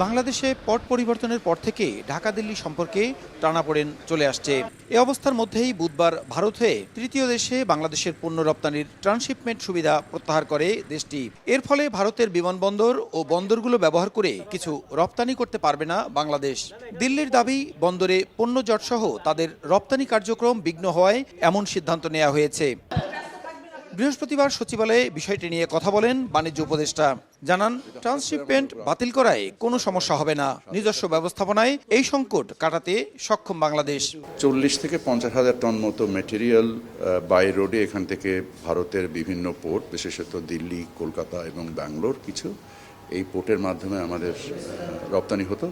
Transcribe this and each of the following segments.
বাংলাদেশে পট পরিবর্তনের পর থেকে ঢাকা দিল্লি সম্পর্কে টানাপোড়েন চলে আসছে। এ অবস্থার মধ্যেই বুধবার ভারত হয়ে তৃতীয় দেশে বাংলাদেশের পণ্য রপ্তানির ট্রান্সশিপমেন্ট সুবিধা প্রত্যাহার করে দেশটি। এর ফলে ভারতের বিমানবন্দর ও বন্দরগুলো ব্যবহার করে কিছু রপ্তানি করতে পারবে না বাংলাদেশ। দিল্লির দাবি, বন্দরে পণ্য জটসহ তাদের রপ্তানি কার্যক্রম বিঘ্ন হওয়ায় এমন সিদ্ধান্ত নেওয়া হয়েছে। বৃহস্পতিবার সচিবালয়ে বিষয়টি নিয়ে কথা বলেন বাণিজ্য উপদেষ্টা। জানান, ট্রান্সশিপমেন্ট বাতিল করায় কোনো সমস্যা হবে না। নিজস্ব ব্যবস্থাপনায় এই সংকট কাটাতে সক্ষম বাংলাদেশ। 40 থেকে 50 হাজার টন মতো মেটেরিয়াল বাই রোডে এখান থেকে ভারতের বিভিন্ন পোর্ট, বিশেষত দিল্লি, কলকাতা এবং ব্যাঙ্গালোর কিছু এই পোর্টের মাধ্যমে আমাদের রপ্তানি হতো।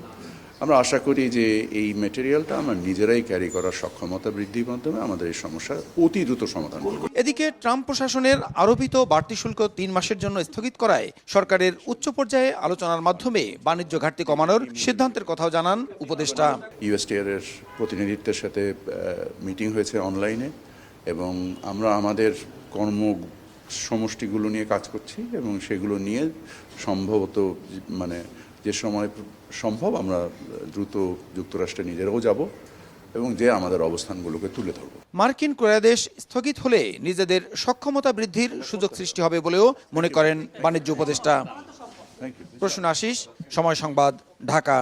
আমরা আশা করি যে এই মেটেরিয়ালটা আমরা নিজেরাই ক্যারি করার সক্ষমতা বৃদ্ধির মাধ্যমে আমাদের এই সমস্যার অতি দ্রুত সমাধান করব। এদিকে ট্রাম্প প্রশাসনের আরোপিত বাড়তি শুল্ক 3 মাসের জন্য স্থগিত করায় সরকারের উচ্চ পর্যায়ে আলোচনার মাধ্যমে বাণিজ্য ঘাটতি কমানোর সিদ্ধান্তের কথাও জানান উপদেষ্টা। ইউএসটিআর এর প্রতিনিধিত্বের সাথে মিটিং হয়েছে অনলাইনে এবং আমরা আমাদের কর্ম সমষ্টিগুলো নিয়ে কাজ করছি এবং সেগুলো নিয়ে সম্ভবত যে সময় সম্ভব আমরা দ্রুত যুক্তরাষ্ট্রে নিজেরাও যাব এবং যে আমাদের অবস্থানগুলোকে তুলে ধরব। মার্কিন ক্রয়াদেশ স্থগিত হলে নিজেদের সক্ষমতা বৃদ্ধির সুযোগ সৃষ্টি হবে বলেও মনে করেন বাণিজ্য উপদেষ্টা। প্রসূন আশিস, সময় সংবাদ, ঢাকা।